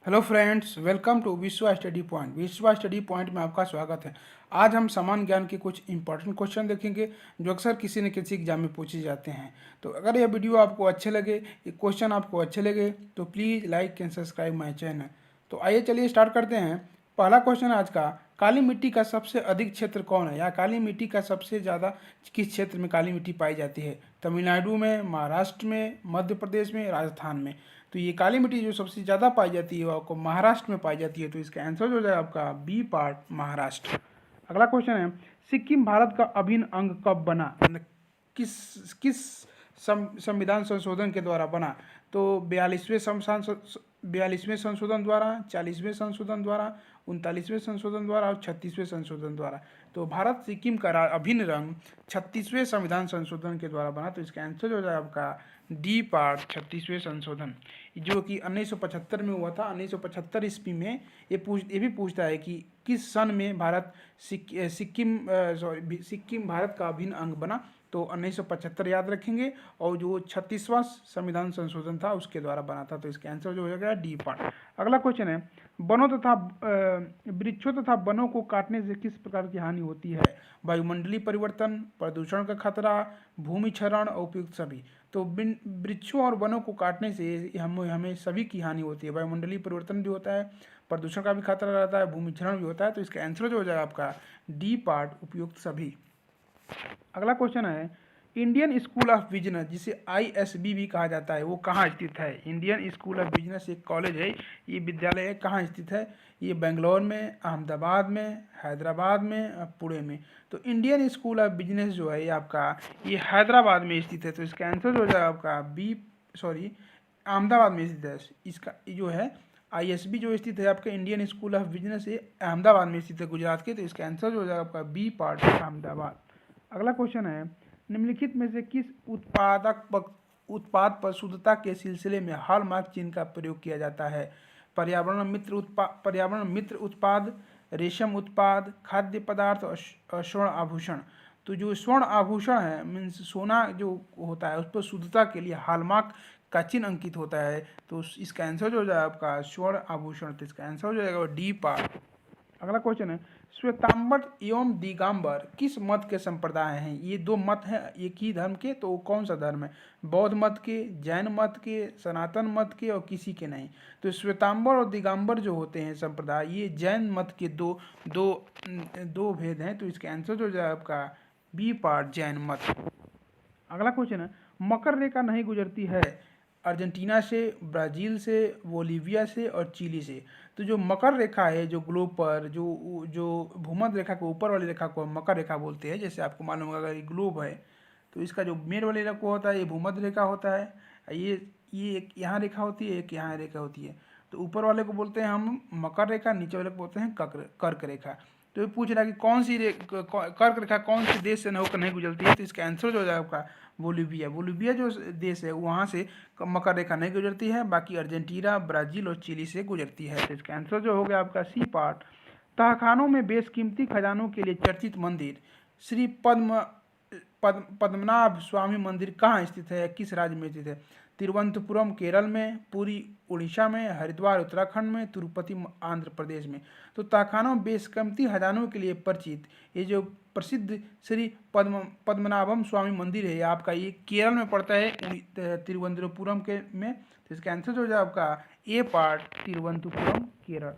Hello friends, welcome to विश्वा study point. विश्वा study point में आपका स्वागत है। आज हम सामान्य ज्ञान के कुछ इंपॉर्टेंट क्वेश्चन देखेंगे जो अक्सर किसी न किसी एग्जाम में पूछे जाते हैं। तो अगर यह वीडियो आपको अच्छे लगे, ये क्वेश्चन आपको अच्छे लगे तो please like and subscribe my channel. तो आइए चलिए स्टार्ट करते हैं। पहला क्वेश्चन आज का, काली मिट्टी का सबसे अधिक क्षेत्र कौन है, या काली मिट्टी का सबसे ज़्यादा किस क्षेत्र में काली मिट्टी पाई जाती है? तमिलनाडु में, महाराष्ट्र में, मध्य प्रदेश में, राजस्थान में। तो ये काली मिट्टी जो सबसे ज़्यादा पाई जाती है वो आपको महाराष्ट्र में पाई जाती है। तो इसका आंसर जो हो जाएगा आपका बी पार्ट, महाराष्ट्र। अगला क्वेश्चन है, सिक्किम भारत का अभिन्न अंग कब बना? किस किस संविधान संशोधन के द्वारा बना? तो 42वें संशोधन द्वारा, 40वें संशोधन द्वारा, 39वें संशोधन द्वारा और 36वें संशोधन द्वारा। तो भारत सिक्किम का अभिन्न रंग 36वें संविधान संशोधन के द्वारा बना। तो इसका आंसर हो जाएगा आपका डी पार्ट, 36वें संशोधन, जो कि 1975 में हुआ था। 1975 ईस्वी में ये भी पूछता है कि किस सन में भारत सिक्किम भारत का अभिन्न अंग बना। तो 1975 याद रखेंगे, और जो 36वां संविधान संशोधन था उसके द्वारा बना था। तो इसका आंसर जो हो गया डी पार्ट। अगला क्वेश्चन है, वनों तथा वृक्षों तथा वनों को काटने से किस प्रकार की हानि होती है? वायुमंडलीय परिवर्तन, प्रदूषण का खतरा, भूमि क्षरण और उपयुक्त सभी। तो वृक्षों और वनों को काटने से हमें सभी की हानि होती है। वायुमंडलीय परिवर्तन भी होता है, प्रदूषण का भी खतरा रहता है, भूमि क्षरण भी होता है। तो इसका आंसर जो हो जाएगा आपका डी पार्ट, उपयुक्त सभी। अगला क्वेश्चन है, इंडियन स्कूल ऑफ बिजनेस, जिसे आईएसबी भी कहा जाता है, वो कहाँ स्थित है? इंडियन स्कूल ऑफ बिजनेस एक कॉलेज है, ये विद्यालय है, कहाँ स्थित है? ये बेंगलोर में, अहमदाबाद में, हैदराबाद में और पुणे में। तो इंडियन स्कूल ऑफ बिजनेस जो है ये आपका ये हैदराबाद में स्थित है। तो इसका आंसर हो जाएगा आपका अहमदाबाद में स्थित है। इसका जो है आईएसबी जो स्थित है आपका इंडियन स्कूल ऑफ बिजनेस, ये अहमदाबाद में स्थित है, गुजरात के। तो इसका आंसर हो जाएगा आपका बी पार्ट, अहमदाबाद। अगला क्वेश्चन है, निम्नलिखित में से किस उत्पाद पर शुद्धता के सिलसिले में हॉलमार्क चिन्ह का प्रयोग किया जाता है? पर्यावरण मित्र उत्पाद, रेशम उत्पाद, खाद्य पदार्थ और स्वर्ण आभूषण। तो जो स्वर्ण आभूषण है, मीन्स सोना जो होता है, उस पर शुद्धता के लिए हॉलमार्क का चिन्ह अंकित होता है। तो इसका आंसर जो हो जाएगा आपका स्वर्ण आभूषण। तो इसका आंसर हो जाएगा डी पार्ट। अगला क्वेश्चन है, श्वेतांबर एवं दिगंबर किस मत के संप्रदाय हैं? ये दो मत हैं एक ही धर्म के, तो कौन सा धर्म है? बौद्ध मत के, जैन मत के, सनातन मत के और किसी के नहीं। तो श्वेतांबर और दिगंबर जो होते हैं संप्रदाय, ये जैन मत के दो दो दो भेद हैं। तो इसका आंसर जो है आपका बी पार्ट, जैन मत। अगला क्वेश्चन है, मकर रेखा नहीं गुजरती है अर्जेंटीना से, ब्राज़ील से, बोलीविया से और चिली से। तो जो मकर रेखा है, जो ग्लोब पर जो जो भूमध्य रेखा के ऊपर वाली रेखा को मकर रेखा बोलते हैं। जैसे आपको मालूम होगा, अगर ये ग्लोब है तो इसका जो मेन वाली रेखा होता है ये भूमध्य रेखा होता है। ये एक यहाँ रेखा होती है, एक यहाँ रेखा होती है। तो ऊपर वाले को बोलते हैं हम मकर रेखा, नीचे वाले को बोलते हैं कर्क रेखा। तो ये पूछ रहा है कि कौन सी कर्क रेखा कौन से देश से होकर नहीं गुजरती है? तो इसका आंसर जो हो जाएगा आपका बोलीविया। बोलीविया जो देश है वहाँ से मकर रेखा नहीं गुजरती है, बाकी अर्जेंटीना, ब्राज़ील और चिली से गुजरती है। तो इसका आंसर जो हो गया आपका सी पार्ट। तहखानों में बेशकीमती खजानों के लिए चर्चित मंदिर श्री पद्मनाभ स्वामी मंदिर कहाँ स्थित है, किस राज्य में स्थित है? तिरुवनंतपुरम केरल में, पुरी उड़ीसा में, हरिद्वार उत्तराखंड में, तिरुपति आंध्र प्रदेश में। तो तहखानों बेशकीमती खजानों के लिए परिचित ये जो प्रसिद्ध श्री पद्मनाभम स्वामी मंदिर है, आपका ये केरल में पड़ता है, तिरुवनंतपुरम के में। तो इसका आंसर हो जाए आपका ए पार्ट, तिरुवनंतपुरम केरल।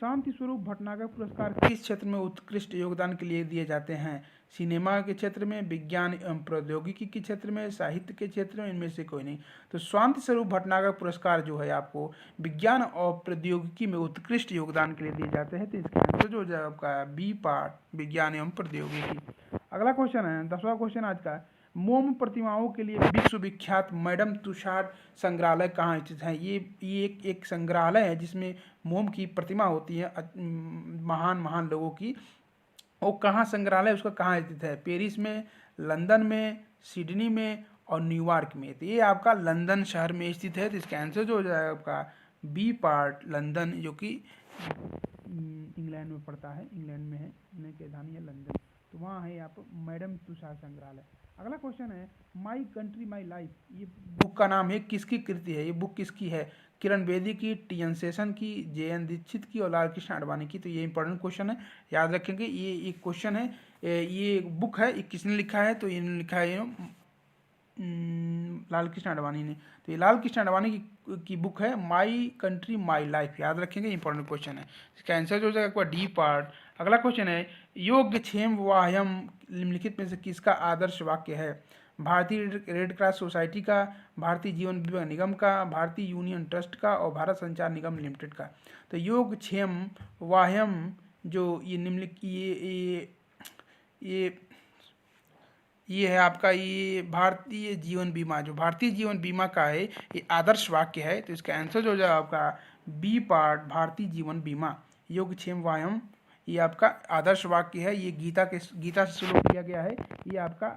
शांति स्वरूप भटनागर पुरस्कार किस क्षेत्र में उत्कृष्ट योगदान के लिए दिए जाते हैं? सिनेमा के क्षेत्र में, विज्ञान एवं प्रौद्योगिकी के क्षेत्र में, साहित्य के क्षेत्र में, इनमें से कोई नहीं। तो शांति स्वरूप भटनागर पुरस्कार जो है आपको विज्ञान और प्रौद्योगिकी में उत्कृष्ट योगदान के लिए दिए जाते हैं। तो इसका आंसर जो हो जाएगा आपका बी पार्ट, विज्ञान एवं प्रौद्योगिकी। अगला क्वेश्चन है 10वां क्वेश्चन आज का, मोम प्रतिमाओं के लिए विश्वविख्यात मैडम तुषार संग्रहालय कहाँ स्थित है? ये एक संग्रहालय है जिसमें मोम की प्रतिमा होती है महान महान लोगों की। वो कहाँ संग्रहालय उसका कहाँ स्थित है? पेरिस में, लंदन में, सिडनी में और न्यूयॉर्क में। तो ये आपका लंदन शहर में स्थित है। तो इसका आंसर जो हो जाएगा आपका बी पार्ट, लंदन, जो कि इंग्लैंड में पड़ता है, इंग्लैंड में है, की राजधानी है लंदन। तो वहाँ है यहाँ पर मैडम तुषार संग्रहालय। अगला क्वेश्चन है माई कंट्री माई लाइफ, ये बुक का नाम है, किसकी कृति है, ये बुक किसकी है? किरण बेदी की, टी एन शेषन की, जे एन दीक्षित की और लाल कृष्ण आडवाणी की। तो ये इंपॉर्टेंट क्वेश्चन है, याद रखेंगे। ये एक क्वेश्चन है, ये बुक है, ये किसने लिखा है? तो इन्होंने लिखा है लाल कृष्ण आडवाणी ने। तो ये लाल कृष्ण आडवाणी की बुक है माई कंट्री माई लाइफ, याद रखेंगे, इंपॉर्टेंट क्वेश्चन है। इसका आंसर जो हो जाएगा डी पार्ट। अगला क्वेश्चन है योगक्षेम वाह्यम निम्नलिखित में से किसका आदर्श वाक्य है? भारतीय रेड क्रॉस सोसाइटी का, भारतीय जीवन बीमा निगम का, भारतीय यूनियन ट्रस्ट का और भारत संचार निगम लिमिटेड का। तो योगक्षेम वाह्यम जो ये निम्नलिखित ये है आपका, ये भारतीय जीवन बीमा, जो भारतीय जीवन बीमा का है, ये आदर्श वाक्य है। तो इसका आंसर जो हो जाएगा आपका बी पार्ट, भारतीय जीवन बीमा योगक्षेम वायम, ये आपका आदर्श वाक्य है। ये गीता से शुरू किया गया है। ये आपका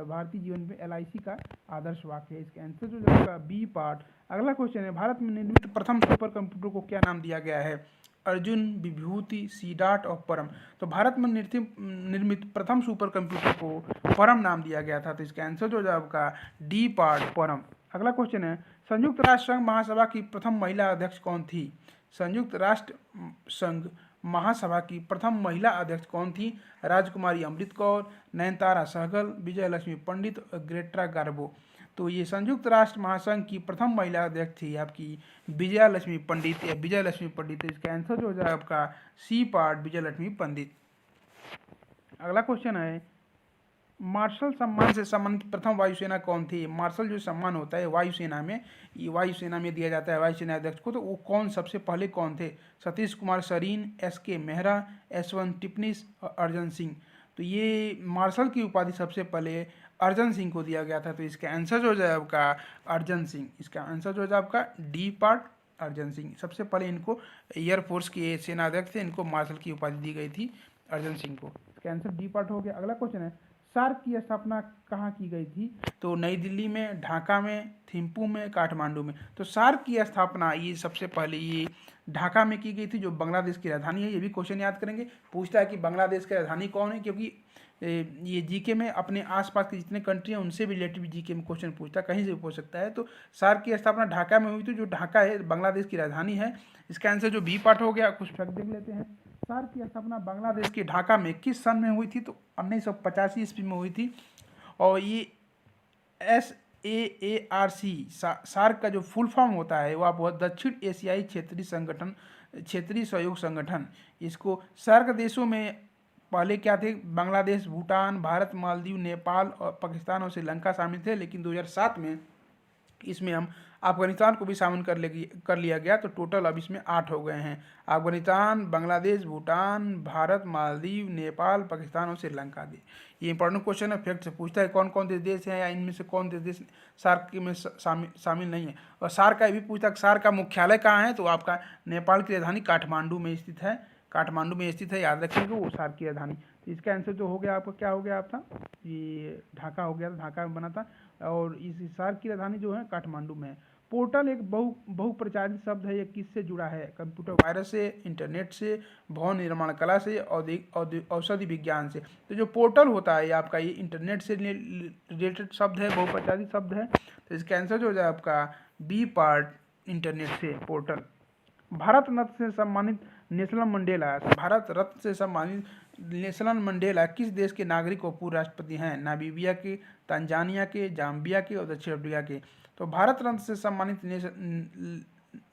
भारतीय जीवन में LIC का आदर्श वाक्य है। इसका आंसर जो जाएगा बी पार्ट। अगला क्वेश्चन है भारत में निर्मित प्रथम सुपर कंप्यूटर को क्या नाम दिया गया है? अर्जुन, विभूति, सीडाट और परम। तो भारत में निर्मित प्रथम सुपर कंप्यूटर को परम नाम दिया गया था। तो इसका आंसर जो है आपका डी पार्ट, परम। अगला क्वेश्चन है संयुक्त राष्ट्र संघ महासभा की प्रथम महिला अध्यक्ष कौन थी? संयुक्त राष्ट्र संघ महासभा की प्रथम महिला अध्यक्ष कौन थी? राजकुमारी अमृत कौर, नयनतारा सहगल, विजय लक्ष्मी पंडित और ग्रेटा गार्बो। तो ये संयुक्त राष्ट्र महासंघ की प्रथम महिला अध्यक्ष थी आपकी विजया लक्ष्मी पंडित या विजय लक्ष्मी पंडित। इसका आंसर जो हो जाएगा आपका सी पार्ट, विजय लक्ष्मी पंडित। अगला क्वेश्चन है मार्शल सम्मान से सम्मानित प्रथम वायुसेना कौन थी? मार्शल जो सम्मान होता है वायुसेना में, ये वायुसेना में दिया जाता है वायुसेना अध्यक्ष को। तो वो कौन सबसे पहले कौन थे? सतीश कुमार सरीन, SK मेहरा, S1 टिपनिस और अर्जन सिंह। तो ये मार्शल की उपाधि सबसे पहले अर्जन सिंह को दिया गया था। तो इसका आंसर जो हो जाए आपका अर्जन सिंह। इसका आंसर जो हो जाए आपका डी पार्ट, अर्जन सिंह। सबसे पहले इनको एयरफोर्स के सेना अध्यक्ष थे, इनको मार्शल की उपाधि दी गई थी अर्जन सिंह को। इसका आंसर डी पार्ट हो गया। अगला क्वेश्चन है सार्क की स्थापना कहाँ की गई थी? तो नई दिल्ली में, ढाका में, थिम्पू में, काठमांडू में। तो सार्क की स्थापना ये सबसे पहले ये ढाका में की गई थी, जो बांग्लादेश की राजधानी है। ये भी क्वेश्चन याद करेंगे, पूछता है कि बांग्लादेश की राजधानी कौन है, क्योंकि ये जीके में अपने आसपास के जितने कंट्री हैं उनसे भी रिलेटिव जीके में क्वेश्चन पूछता है, कहीं से भी पूछ सकता है। तो सार्क की स्थापना ढाका में हुई थी, जो ढाका है बांग्लादेश की राजधानी है। इसका आंसर जो बी पार्ट हो गया। कुछ फैक्ट देख लेते हैं। सार्क की स्थापना बांग्लादेश के ढाका में किस सन में हुई थी? तो 1985 ईस्वी में हुई थी। और ये SAARC सार्क का जो फुल फॉर्म होता है वो आप दक्षिण एशियाई क्षेत्रीय सहयोग संगठन। इसको सार्क देशों में पहले क्या थे? बांग्लादेश, भूटान, भारत, मालदीव, नेपाल और पाकिस्तान और श्रीलंका शामिल थे। लेकिन 2007 में इसमें हम अफगानिस्तान को भी शामिल कर लिया गया। तो टोटल अब इसमें 8 हो गए हैं। अफगानिस्तान, बांग्लादेश, भूटान, भारत, मालदीव, नेपाल, पाकिस्तान और श्रीलंका दे। ये इंपॉर्टेंट क्वेश्चन है, फैक्ट से पूछता है कौन कौन से देश हैं या इनमें से कौन से देश सार्क में शामिल नहीं है। और सार्क का भी पूछता है सार्क का मुख्यालय कहाँ है? तो आपका नेपाल की राजधानी काठमांडू में स्थित है। काठमांडू में स्थित है, याद रखेंगे, वो सार्क की राजधानी। तो इसका आंसर जो हो गया आपका क्या हो गया आपका? ये ढाका हो गया था, ढाका में बना था। और इस सार्क की राजधानी जो है काठमांडू में है। पोर्टल एक बहुप्रचारित शब्द है, ये किससे जुड़ा है? कंप्यूटर वायरस से, इंटरनेट से, भवन निर्माण कला से, औषधि विज्ञान से। तो जो पोर्टल होता है आपका ये इंटरनेट से रिलेटेड शब्द है, बहुप्रचारित शब्द है। तो इसका आंसर जो हो जाए आपका बी पार्ट, इंटरनेट से, पोर्टल। भारत रत्न से सम्मानित नेल्सन मंडेला, भारत रत्न से सम्मानित नेल्सन मंडेला किस देश के नागरिक और पूर्व राष्ट्रपति हैं? नामीबिया के, तंजानिया के, जाम्बिया के और दक्षिण अफ्रीका के। तो भारत रत्न से सम्मानित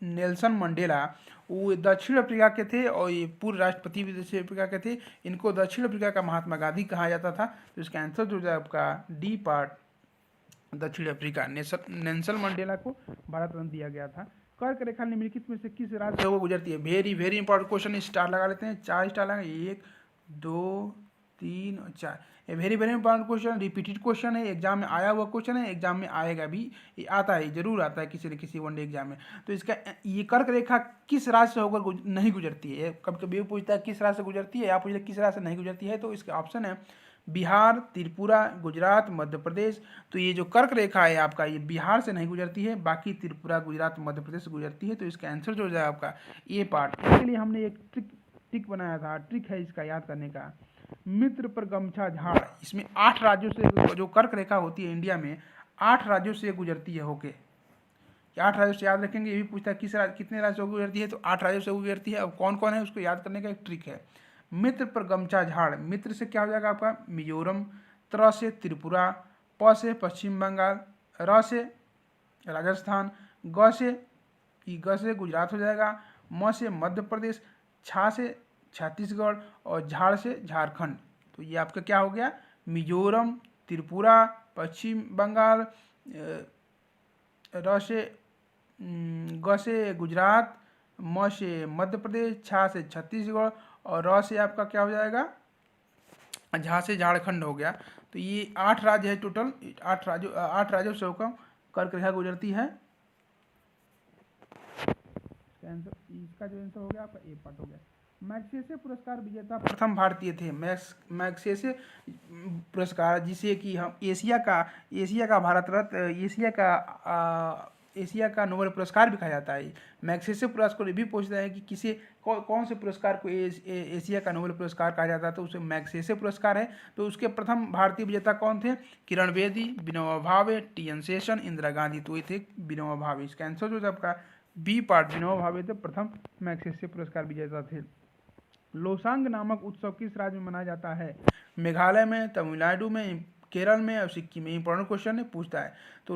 नेल्सन मंडेला वो दक्षिण अफ्रीका के थे और ये पूर्व राष्ट्रपति भी दक्षिण अफ्रीका के थे। इनको दक्षिण अफ्रीका का महात्मा गांधी कहा जाता था। तो इसका आंसर जो है आपका डी पार्ट, दक्षिण अफ्रीका। नेल्सन मंडेला को भारत रत्न दिया गया था। कर्क रेखा निम्नलिखित में से किस राज्य से होकर गुजरती है? Very very important question, star लगा लेते हैं, 4 स्टार लगाएंगे, 1 2 3 और 4। ये very very important question, repeated question है, एग्जाम में आया हुआ क्वेश्चन है, एग्जाम में आएगा भी, ये आता है, जरूर आता है किसी न किसी वनडे एग्जाम में। तो इसका ये कर्क रेखा किस राज्य से होकर नहीं गुजरती है? कभी कभी पूछता है किस राज्य से गुजरती है, या पूछता है किस राज्य से नहीं गुजरती है। तो इसका ऑप्शन है बिहार, त्रिपुरा, गुजरात, मध्य प्रदेश। तो ये जो कर्क रेखा है आपका ये बिहार से नहीं गुजरती है, बाकी त्रिपुरा, गुजरात, मध्य प्रदेश से गुजरती है। तो इसका आंसर जो हो जाए आपका ए पार्ट। इसके लिए हमने एक ट्रिक बनाया था, ट्रिक है इसका याद करने का। मित्र पर गमछा झाड़, इसमें 8 राज्यों से जो कर्क रेखा होती है इंडिया में 8 राज्यों से गुजरती है होके, 8 राज्यों से याद रखेंगे। ये भी पूछता है कितने राज्यों से गुजरती है, तो 8 राज्यों से गुजरती है। अब कौन कौन है उसको याद करने का एक ट्रिक है। मित्र पर गमछा झाड़, मित्र से क्या हो जाएगा आपका मिजोरम, त्र से त्रिपुरा, प से पश्चिम बंगाल, र से राजस्थान, ग से गुजरात हो जाएगा, म से मध्य प्रदेश, छा से छत्तीसगढ़ और झाड़ से झारखंड। तो ये आपका क्या हो गया, मिजोरम, त्रिपुरा, पश्चिम बंगाल, र से ग से गुजरात, म से मध्य प्रदेश, छा से छत्तीसगढ़ और र से आपका क्या हो जाएगा, झा से झारखंड हो गया। तो ये 8 राज्य है टोटल, 8 राज्यों से होकर कर्क रेखा गुजरती है। इसका जो आंसर हो गया आपका ए पार्ट हो गया। मैग्सेसे पुरस्कार विजेता प्रथम भारतीय थे। मैग्सेसे पुरस्कार जिसे कि हम एशिया का भारत रत्न, एशिया का नोबेल पुरस्कार भी कहा जाता है। मैग्सेसे पुरस्कार ये भी पूछता है कि किसे कौन से पुरस्कार को एशिया का नोबेल पुरस्कार कहा जाता है, तो उसे मैग्सेसे पुरस्कार है। तो उसके प्रथम भारतीय विजेता कौन थे, किरण बेदी, विनोबा भावे, टी.एन. शेषन, इंदिरा गांधी। तो ये थे विनोबा भावे। इसका आंसर जो है आपका बी पार्ट, विनोबा भावे थे प्रथम मैग्सेसे पुरस्कार विजेता थे। लोसांग नामक उत्सव किस राज्य में मनाया जाता है, मेघालय में, तमिलनाडु में, केरल में और सिक्किम में। इंपॉर्टेंट क्वेश्चन है, पूछता है। तो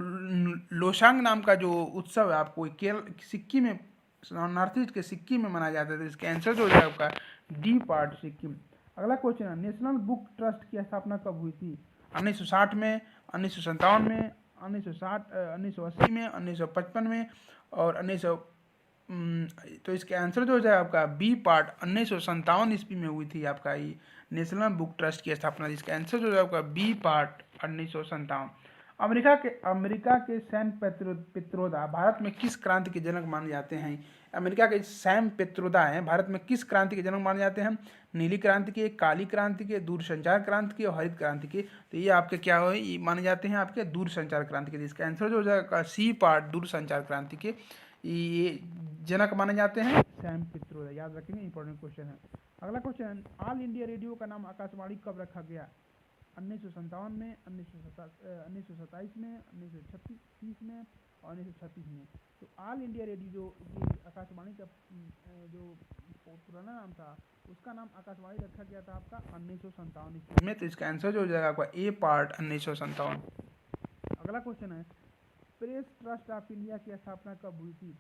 लोसांग नाम का जो उत्सव है आपको केरल सिक्किम में, नॉर्थ ईस्ट के सिक्किम में मनाया जाता है। तो इसका आंसर जो है आपका डी पार्ट सिक्किम। अगला क्वेश्चन है, नेशनल बुक ट्रस्ट की स्थापना कब हुई थी, 1960 में, 1957 में, 1980 में, 1955 में और 1900। तो इसके आंसर जो हो जाए आपका बी पार्ट 1957 ईस्वी में हुई थी आपका ये नेशनल बुक ट्रस्ट की स्थापना। इसका आंसर जो है आपका बी पार्ट 1957। अमेरिका के सैम पित्रोदा भारत में किस क्रांति के जनक माने जाते हैं। अमेरिका के सैम पित्रोदा हैं भारत में किस क्रांति के जनक माने जाते हैं, नीली क्रांति के, काली क्रांति के, दूरसंचार क्रांति के और हरित क्रांति के। तो ये आपके क्या हो, ये माने जाते हैं आपके दूरसंचार क्रांति के। इसका आंसर जो हो जाएगा सी पार्ट दूरसंचार क्रांति के ये जनक माने जाते हैं सैम पित्रोदा। याद रखेंगे, इंपॉर्टेंट क्वेश्चन है। अगला क्वेश्चन, ऑल इंडिया रेडियो का नाम आकाशवाणी कब रखा गया, 1957 में, 1927 में, 1936 में और 1936 में। तो ऑल इंडिया रेडियो जो आकाशवाणी का जो पुराना नाम था उसका नाम आकाशवाणी रखा गया था आपका 1957 ईस्वी में। तो इसका आंसर जो हो जाएगा आपका ए पार्ट 1957। अगला क्वेश्चन है, प्रेस ट्रस्ट ऑफ इंडिया की स्थापना कब हुई थी,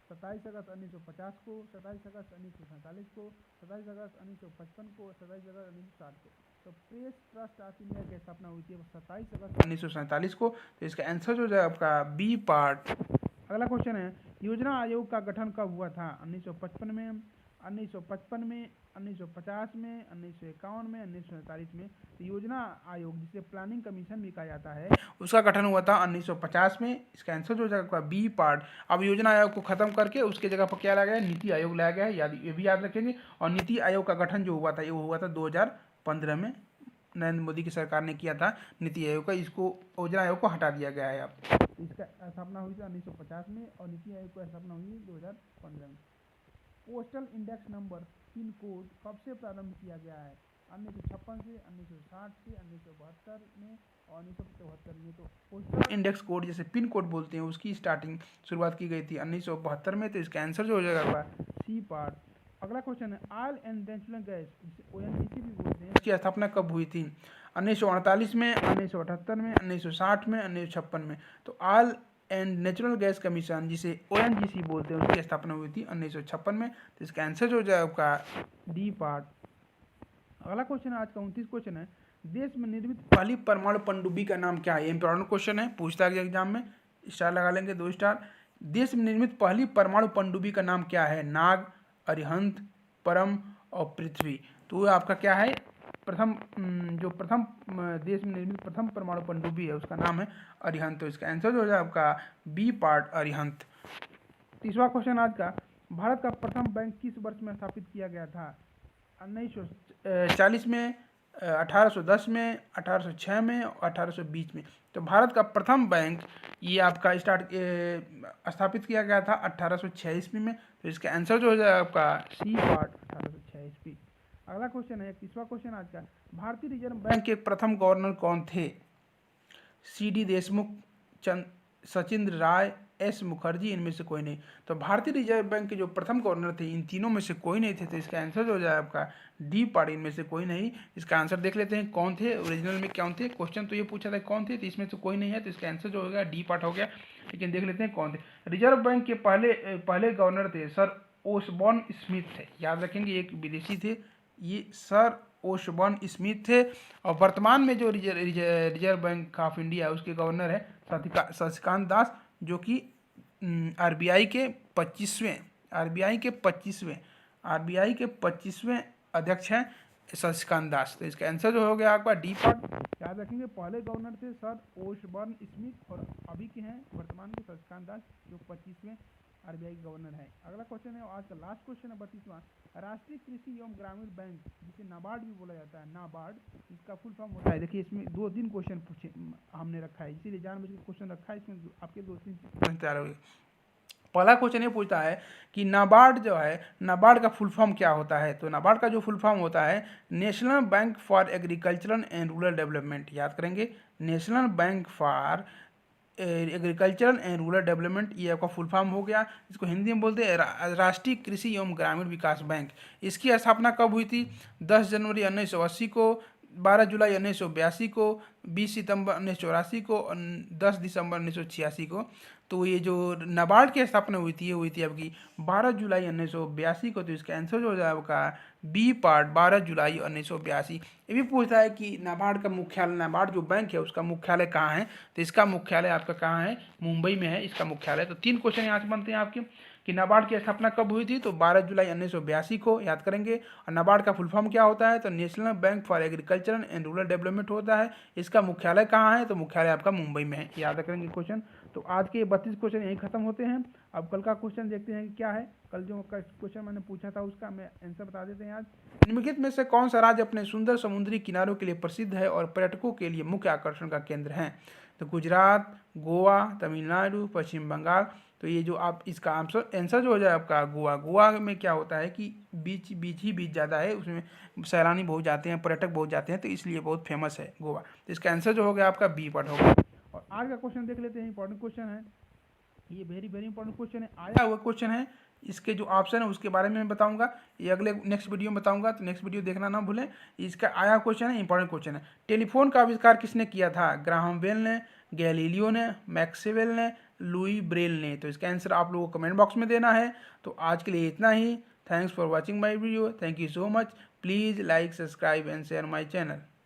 27 अगस्त 1950 को, 27 अगस्त 1947 को, 27 अगस्त 1955 को, 27 अगस्त 1960 को। तो प्रेस ट्रस्ट ऑफ इंडिया की स्थापना हुई थी 27 अगस्त 1947 को। तो इसका आंसर जो है आपका बी पार्ट। अगला क्वेश्चन है, योजना आयोग का गठन कब हुआ था, 1955 में, 1955 में, 1950 में, 1951 में, 1947 में। तो योजना आयोग जिसे प्लानिंग कमीशन भी कहा जाता है उसका गठन हुआ था 1950 में। इसका आंसर जो हो जाएगा बी पार्ट। अब योजना आयोग को खत्म करके उसके जगह पर क्या लाया गया है, नीति आयोग लाया गया है, ये भी याद रखेंगे। और नीति आयोग का गठन जो हुआ था ये हुआ था 2015 में, नरेंद्र मोदी की सरकार ने किया था नीति आयोग का। इसको योजना आयोग को हटा दिया गया है। अब इसका स्थापना हुई थी 1950 में और नीति आयोग की स्थापना हुई 2015 में। Postal index number pin code कब से प्रारंभ किया गया है, 1956 से, 1960 से, 1972 में और 1974 में। तो पोस्टल इंडेक्स कोड जैसे पिन कोड बोलते हैं उसकी शुरुआत की गई थी 1972 में। तो इसका आंसर जो हो जाएगा सी पार्ट। अगला क्वेश्चन है, ऑयल एंड नेचुरल गैस जिसे ONGC भी बोलते हैं इसकी स्थापना कब हुई थी, 1948 में, 1978 में, 1960 में, 1956 में। तो oil and natural gas commission जिसे ONGC बोलते हैं उसकी स्थापना हुई थी 1956 में। तो इसका आंसर जो हो जाएगा आपका डी पार्ट। अगला क्वेश्चन आज का 29 क्वेश्चन है, देश में निर्मित पहली परमाणु पनडुब्बी का नाम क्या है। इंपॉर्टेंट क्वेश्चन है, पूछता है एग्जाम में, स्टार लगा लेंगे 2 स्टार। देश में निर्मित पहली परमाणु पनडुब्बी का नाम क्या है, नाग, अरिहंत, परम और पृथ्वी। तो आपका क्या है, प्रथम देश में निर्मित प्रथम परमाणु पनडुब्बी है उसका नाम है अरिहंत। तो इसका आंसर जो हो जाए आपका बी पार्ट अरिहंत। तीसरा क्वेश्चन आज का, भारत का प्रथम बैंक किस वर्ष में स्थापित किया गया था, 1940 में, 1810 में, 1806 में और 1820 में। तो भारत का प्रथम बैंक ये आपका स्थापित किया गया था 1806 ईस्वी में। तो इसका आंसर जो हो जाएगा आपका सी पार्ट 1806 ईस्वी। अगला क्वेश्चन है 21वां क्वेश्चन आज का, भारतीय रिजर्व बैंक के प्रथम गवर्नर कौन थे? सी.डी. देशमुख, सचिंद्र राय, एस मुखर्जी, इनमें से कोई नहीं। तो भारतीय रिजर्व बैंक के जो प्रथम गवर्नर थे इन तीनों में से कोई नहीं थे, तो इसका आंसर जो हो जाए आपका डी पार्ट, इनमें से कोई नहीं। इसका आंसर देख लेते हैं कौन थे, ओरिजिनल में कौन थे। क्वेश्चन तो ये पूछा था कौन थे, तो इसमें से कोई नहीं है, तो इसका आंसर जो होगा डी पार्ट हो गया। लेकिन देख लेते हैं कौन थे। रिजर्व बैंक के पहले गवर्नर थे सर ओसबॉर्न स्मिथ थे, याद रखेंगे, एक विदेशी थे ये, सर ओसबॉर्न स्मिथ थे। और वर्तमान में जो रिजर्व बैंक ऑफ इंडिया है उसके गवर्नर है शशिकांत दास, जो कि आरबीआई के 25वें अध्यक्ष हैं शशिकांत दास। तो इसका आंसर जो हो गया आपका डी पार्ट। याद रखेंगे पहले गवर्नर थे सर ओसबॉर्न स्मिथ और अभी के हैं वर्तमान के शशिकांत दास, जो 25वें आरबीआई के गवर्नर है। अगला क्वेश्चन है आज का लास्ट क्वेश्चन है 32वां, राष्ट्रीय कृषि एवं ग्रामीण बैंक जिसे नाबार्ड भी बोला जाता है, नाबार्ड, इसका फुल फॉर्म होता है। देखिए इसमें 2-3 क्वेश्चन पूछे हमने रखा है, इसीलिए जानबूझ के क्वेश्चन रखा है, इसमें आपके 2-3 क्वेश्चन तैयार हो गए। पहला क्वेश्चन ये पूछता है कि नाबार्ड जो है, नाबार्ड का फुल फॉर्म क्या होता है? तो नाबार्ड का जो फुल फॉर्म होता है national bank for agricultural and rural development. याद करेंगे, national bank for agricultural and rural development, ये आपका फुल फॉर्म हो गया। इसको हिंदी में बोलते हैं राष्ट्रीय कृषि एवं ग्रामीण विकास बैंक। इसकी स्थापना कब हुई थी? 10 जनवरी 1980 को, 12 जुलाई 1982 को, 20 सितंबर 1984 को और 10 दिसंबर 1986 को। तो ये जो नाबार्ड की स्थापना हुई थी, ये हुई थी आपकी 12 जुलाई 1982 को। तो इसका आंसर जो हो जाए आपका बी पार्ट, 12 जुलाई 1982। ये भी पूछता है कि नाबार्ड का मुख्यालय, नाबार्ड जो बैंक है उसका मुख्यालय कहाँ है? तो इसका मुख्यालय आपका कहाँ है? मुंबई में है इसका मुख्यालय। तो 3 क्वेश्चन यहाँ से बनते हैं आपके कि नाबार्ड की स्थापना कब हुई थी? तो 12 जुलाई 1982 को, याद करेंगे। और नाबार्ड का फुल फॉर्म क्या होता है? तो national bank for agriculture and rural development होता है। इसका मुख्यालय कहाँ है? तो मुख्यालय आपका मुंबई में है, याद करेंगे क्वेश्चन। तो आज के 32 क्वेश्चन यहीं खत्म होते हैं। अब कल का क्वेश्चन देखते हैं कि क्या है। कल जो क्वेश्चन मैंने पूछा था उसका मैं आंसर बता देते हैं आज। निम्नलिखित में से कौन सा राज्य अपने सुंदर समुद्री किनारों के लिए प्रसिद्ध है और पर्यटकों के लिए मुख्य आकर्षण का केंद्र है? तो गुजरात, गोवा, तमिलनाडु, पश्चिम बंगाल। तो ये जो आप इसका आंसर जो हो जाए आपका गोवा। गोवा में क्या होता है कि बीच ज़्यादा है, उसमें सैलानी बहुत जाते हैं, पर्यटक बहुत जाते हैं, तो इसलिए बहुत फेमस है गोवा। तो इसका आंसर जो हो गया आपका बी पार्ट होगा। और आज का क्वेश्चन देख लेते हैं, इंपॉर्टेंट क्वेश्चन है ये, वेरी वेरी इंपॉर्टेंट क्वेश्चन है, आया हुआ क्वेश्चन है। इसके जो ऑप्शन है उसके बारे में मैं बताऊंगा, ये अगले नेक्स्ट वीडियो में बताऊंगा, तो नेक्स्ट वीडियो देखना ना भूलें। इसका आया क्वेश्चन है, इंपॉर्टेंट क्वेश्चन है। टेलीफोन का आविष्कार किसने किया था? ग्राहम बेल ने, गैलीलियो ने, मैक्सवेल ने, लुई ब्रेल ने। तो इसका आंसर आप लोगों को कमेंट बॉक्स में देना है। तो आज के लिए इतना ही। Thanks for watching my video, thank you so much. Please like, subscribe and share my channel.